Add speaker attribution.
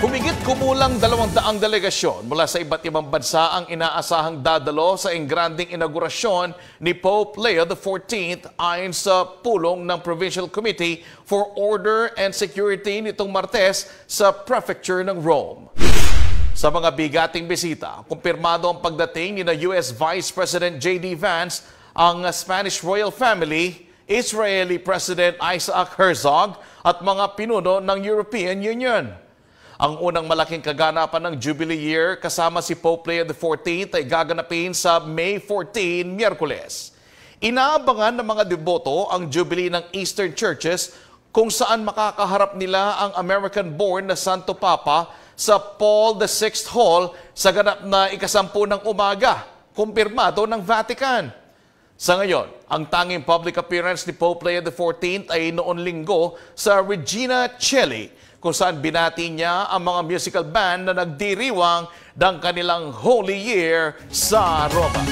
Speaker 1: Humigit kumulang 200 delegasyon mula sa iba't ibang bansa ang inaasahang dadalo sa engranding inaugurasyon ni Pope Leo XIV ayon sa pulong ng Provincial Committee for Order and Security nitong Martes sa Prefecture ng Rome. Sa mga bigating bisita, kumpirmado ang pagdating ni na US Vice President J.D. Vance, ang Spanish Royal Family, Israeli President Isaac Herzog at mga pinuno ng European Union. Ang unang malaking kaganapan ng Jubilee Year kasama si Pope Leo XIV ay gaganapin sa May 14, Miyerkules. Inaabangan ng mga deboto ang Jubilee ng Eastern Churches kung saan makakaharap nila ang American-born na Santo Papa sa Paul VI Hall sa ganap na ikasampu ng umaga, kumpirmado ng Vatican. Sa ngayon, ang tanging public appearance ni Pope Leo XIV ay noon linggo sa Regina Coeli, kung saan binati niya ang mga musical band na nagdiriwang ng kanilang Holy Year sa Roma.